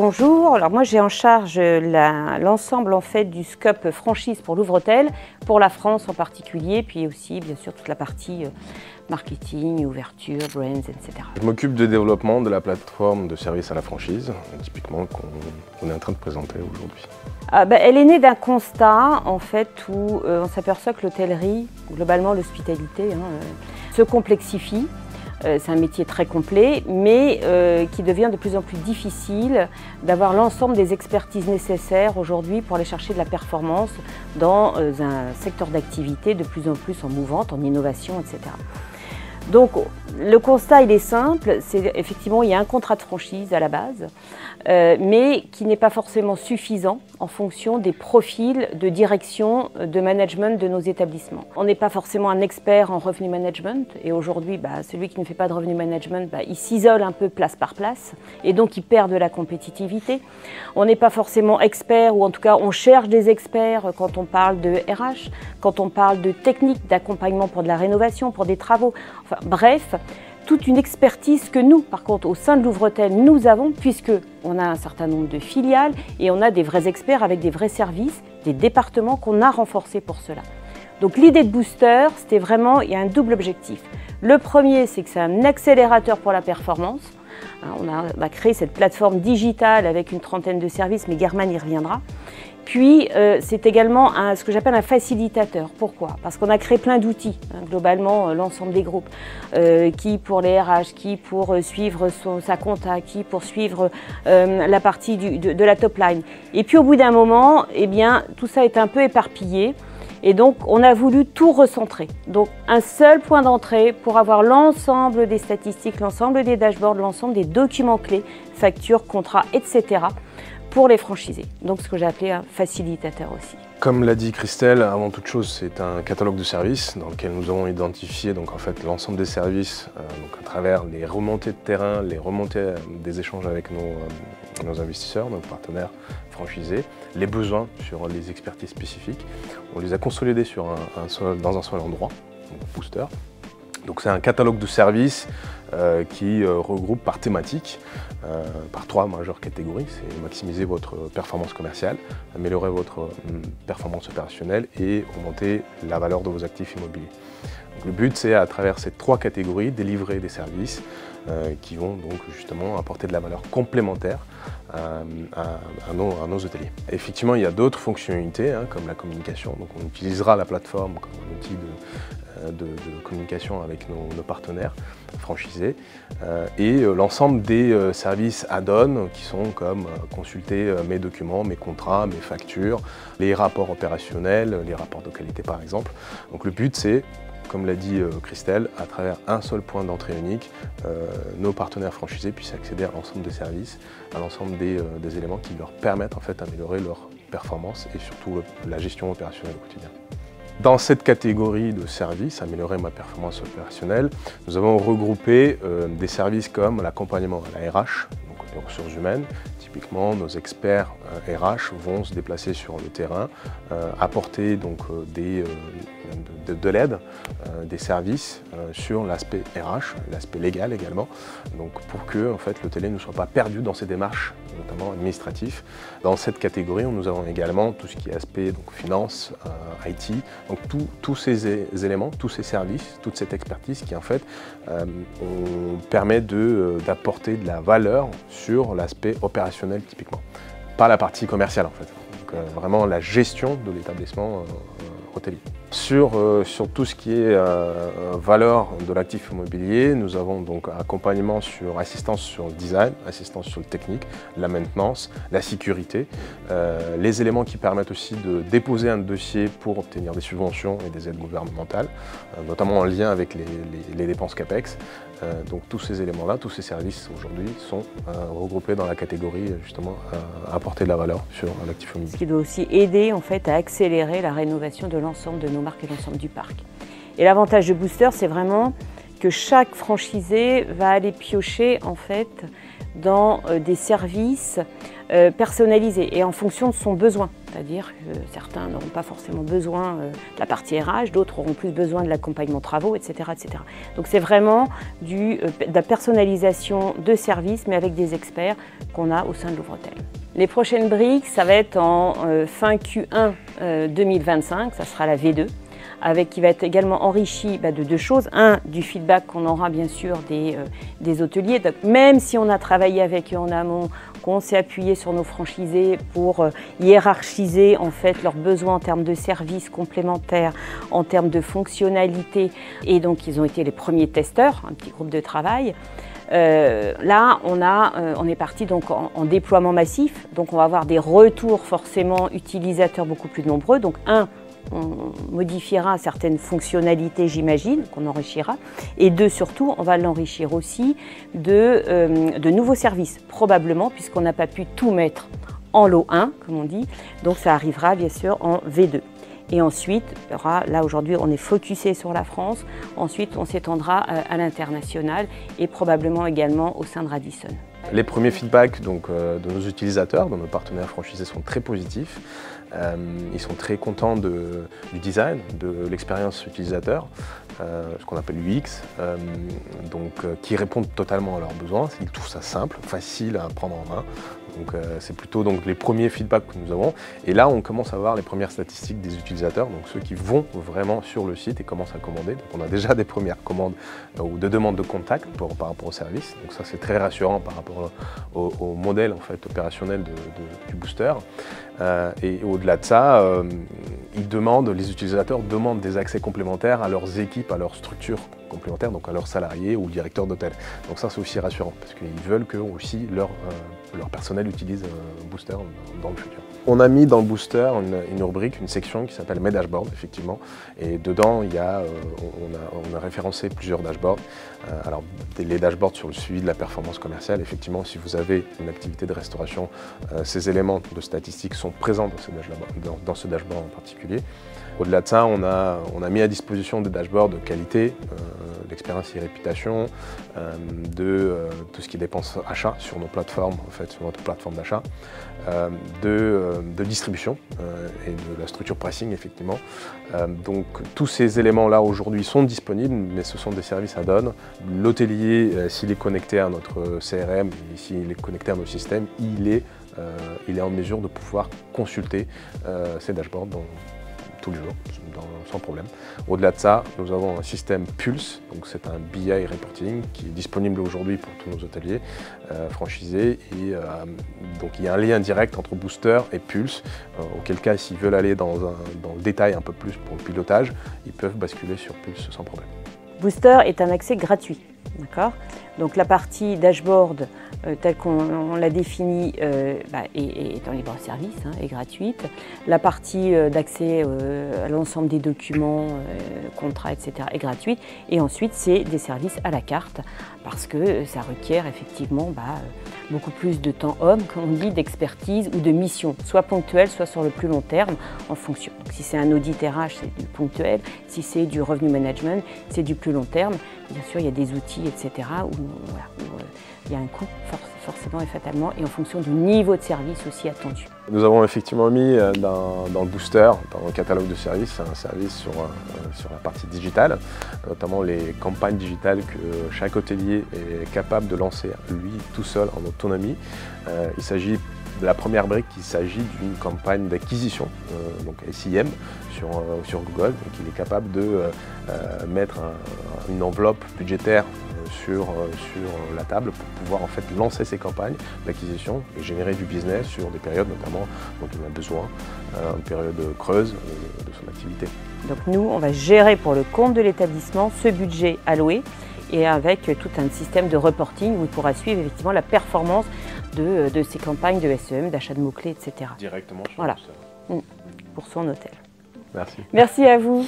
bonjour. Alors moi j'ai en charge l'ensemble en fait du scope franchise pour Louvretel, pour la France en particulier, puis aussi bien sûr toute la partie marketing, ouverture, brands, etc. Je m'occupe du développement de la plateforme de service à la franchise, typiquement qu'on est en train de présenter aujourd'hui. Elle est née d'un constat en fait où on s'aperçoit que l'hôtellerie, globalement l'hospitalité, se complexifie. C'est un métier très complet, mais qui devient de plus en plus difficile d'avoir l'ensemble des expertises nécessaires aujourd'hui pour aller chercher de la performance dans un secteur d'activité de plus en plus en mouvante, en innovation, etc. Donc le constat il est simple, c'est effectivement il y a un contrat de franchise à la base, mais qui n'est pas forcément suffisant en fonction des profils de direction, de management de nos établissements. On n'est pas forcément un expert en revenu management et aujourd'hui celui qui ne fait pas de revenu management, il s'isole un peu place par place et donc il perd de la compétitivité. On n'est pas forcément expert ou en tout cas on cherche des experts quand on parle de RH, quand on parle de techniques d'accompagnement pour de la rénovation, pour des travaux. Enfin, bref, toute une expertise que nous, par contre, au sein de Louvretel, nous avons, puisqu'on a un certain nombre de filiales et on a des vrais experts avec des vrais services, des départements qu'on a renforcés pour cela. Donc l'idée de Booster, c'était vraiment, il y a un double objectif. Le premier, c'est que c'est un accélérateur pour la performance. On a créé cette plateforme digitale avec une trentaine de services, mais German y reviendra. Puis, c'est également ce que j'appelle un facilitateur. Pourquoi? Parce qu'on a créé plein d'outils, globalement, l'ensemble des groupes, qui pour les RH, qui pour suivre sa compta, qui pour suivre la partie de la top line. Et puis, au bout d'un moment, tout ça est un peu éparpillé. Et donc, on a voulu tout recentrer. Donc, un seul point d'entrée pour avoir l'ensemble des statistiques, l'ensemble des dashboards, l'ensemble des documents clés, factures, contrats, etc. pour les franchisés. Donc, ce que j'ai appelé un facilitateur aussi. Comme l'a dit Christelle, avant toute chose, c'est un catalogue de services dans lequel nous avons identifié l'ensemble des services à travers les remontées de terrain, les remontées des échanges avec nos investisseurs, nos partenaires franchisés, les besoins sur les expertises spécifiques. On les a consolidés dans un seul endroit, donc Booster. Donc c'est un catalogue de services qui regroupe par thématique, par trois majeures catégories. C'est maximiser votre performance commerciale, améliorer votre performance opérationnelle et augmenter la valeur de vos actifs immobiliers. Donc, le but, c'est à travers ces trois catégories, délivrer des services qui vont donc justement apporter de la valeur complémentaire à nos hôteliers. Effectivement, il y a d'autres fonctionnalités comme la communication. Donc, on utilisera la plateforme comme un outil de communication avec nos partenaires franchisés et l'ensemble des services add-on qui sont comme consulter mes documents, mes contrats, mes factures, les rapports opérationnels, les rapports de qualité par exemple. Donc le but c'est, comme l'a dit Christelle, à travers un seul point d'entrée unique, nos partenaires franchisés puissent accéder à l'ensemble des services, à l'ensemble des éléments qui leur permettent en fait d'améliorer leur performance et surtout la gestion opérationnelle au quotidien. Dans cette catégorie de services, améliorer ma performance opérationnelle, nous avons regroupé des services comme l'accompagnement à la RH, donc les ressources humaines. Typiquement, nos experts RH vont se déplacer sur le terrain, apporter donc de l'aide, des services sur l'aspect RH, l'aspect légal également, donc pour que en fait, l'hôtelier ne soit pas perdu dans ses démarches, notamment administratives. Dans cette catégorie, nous avons également tout ce qui est aspect donc, finance, IT, donc tous ces éléments, tous ces services, toute cette expertise qui en fait permet d'apporter de la valeur sur l'aspect opérationnel typiquement, pas la partie commerciale en fait. Donc, vraiment la gestion de l'établissement hôtelier. Sur tout ce qui est valeur de l'actif immobilier, nous avons donc accompagnement sur assistance sur le design, assistance sur le technique, la maintenance, la sécurité, les éléments qui permettent aussi de déposer un dossier pour obtenir des subventions et des aides gouvernementales, notamment en lien avec les dépenses CAPEX. Donc tous ces éléments-là, tous ces services aujourd'hui sont regroupés dans la catégorie justement à apporter de la valeur sur l'actif immobilier. Ce qui doit aussi aider en fait à accélérer la rénovation de l'ensemble de nos marques et l'ensemble du parc. Et l'avantage de Booster, c'est vraiment que chaque franchisé va aller piocher en fait dans des services personnalisés et en fonction de son besoin. c'est-à-dire que certains n'auront pas forcément besoin de la partie RH, d'autres auront plus besoin de l'accompagnement travaux, etc., etc. Donc c'est vraiment de la personnalisation de services, mais avec des experts qu'on a au sein de Louvretel. Les prochaines briques, ça va être en fin Q1 2025, ça sera la V2. Qui va être également enrichi de deux choses. Un, du feedback qu'on aura bien sûr des hôteliers. Donc, même si on a travaillé avec eux en amont, qu'on s'est appuyé sur nos franchisés pour hiérarchiser en fait leurs besoins en termes de services complémentaires, en termes de fonctionnalités, et donc ils ont été les premiers testeurs, un petit groupe de travail. Là, on est parti donc en déploiement massif, donc on va avoir des retours forcément utilisateurs beaucoup plus nombreux. Donc on modifiera certaines fonctionnalités, j'imagine, qu'on enrichira. Et deux, surtout, on va l'enrichir aussi de nouveaux services, probablement, puisqu'on n'a pas pu tout mettre en lot 1, comme on dit. Donc ça arrivera, bien sûr, en V2. Et ensuite, là aujourd'hui, on est focusé sur la France. Ensuite, on s'étendra à l'international et probablement également au sein de Radisson. Les premiers feedbacks donc, de nos utilisateurs, de nos partenaires franchisés sont très positifs. Ils sont très contents du design, de l'expérience utilisateur, ce qu'on appelle l'UX, qui répondent totalement à leurs besoins. Ils trouvent ça simple, facile à prendre en main. C'est plutôt les premiers feedbacks que nous avons. Et là, on commence à voir les premières statistiques des utilisateurs, donc ceux qui vont vraiment sur le site et commencent à commander. Donc on a déjà des premières commandes ou de demandes de contact par rapport au service. Donc ça, c'est très rassurant par rapport au modèle en fait, opérationnel du booster. Et au-delà de ça, les utilisateurs demandent des accès complémentaires à leurs équipes, à leurs structures complémentaires, donc à leurs salariés ou directeurs d'hôtel. Donc ça, c'est aussi rassurant, parce qu'ils veulent que aussi leur personnel utilise un booster dans le futur. On a mis dans le booster une rubrique, une section qui s'appelle Mes dashboards, effectivement. Et dedans, on a référencé plusieurs dashboards. Alors, les dashboards sur le suivi de la performance commerciale, effectivement, si vous avez une activité de restauration, ces éléments de statistiques sont présents dans ce dashboard en particulier. Au-delà de ça, on a mis à disposition des dashboards de qualité, d'expérience et réputation, de tout ce qui dépense achat sur nos plateformes, en fait, sur notre plateforme d'achat, de distribution et de la structure pricing, effectivement. Donc tous ces éléments-là aujourd'hui sont disponibles, mais ce sont des services add-on. L'hôtelier, s'il est connecté à notre CRM et s'il est connecté à nos systèmes, il est en mesure de pouvoir consulter ces dashboards tous les jours, sans problème. Au-delà de ça, nous avons un système Pulse, donc c'est un BI reporting qui est disponible aujourd'hui pour tous nos hôteliers franchisés. Et donc il y a un lien direct entre Booster et Pulse, auquel cas s'ils veulent aller dans le détail un peu plus pour le pilotage, ils peuvent basculer sur Pulse sans problème. Booster est un accès gratuit, d'accord ? Donc la partie dashboard telle qu'on l'a définie est en libre service, est gratuite. La partie d'accès à l'ensemble des documents, contrats, etc. est gratuite. Et ensuite, c'est des services à la carte parce que ça requiert effectivement beaucoup plus de temps homme, comme on dit, d'expertise ou de mission, soit ponctuelle, soit sur le plus long terme, en fonction. Donc, si c'est un audit RH, c'est du ponctuel. Si c'est du revenu management, c'est du plus long terme. Bien sûr, il y a des outils, etc. où il y a un coût forcément et fatalement, et en fonction du niveau de service aussi attendu. Nous avons effectivement mis dans le booster, dans le catalogue de services, un service sur la partie digitale, notamment les campagnes digitales que chaque hôtelier est capable de lancer lui tout seul en autonomie. Il s'agit de la première brique, il s'agit d'une campagne d'acquisition, donc SIM, sur Google. Donc il est capable de mettre une enveloppe budgétaire sur la table pour pouvoir en fait lancer ces campagnes d'acquisition et générer du business sur des périodes notamment dont on a besoin, une période creuse de son activité. Donc nous, on va gérer pour le compte de l'établissement ce budget alloué et avec tout un système de reporting où il pourra suivre effectivement la performance de ces campagnes de SEM, d'achat de mots-clés, etc. Directement sur voilà. Pour son hôtel. Merci. Merci à vous.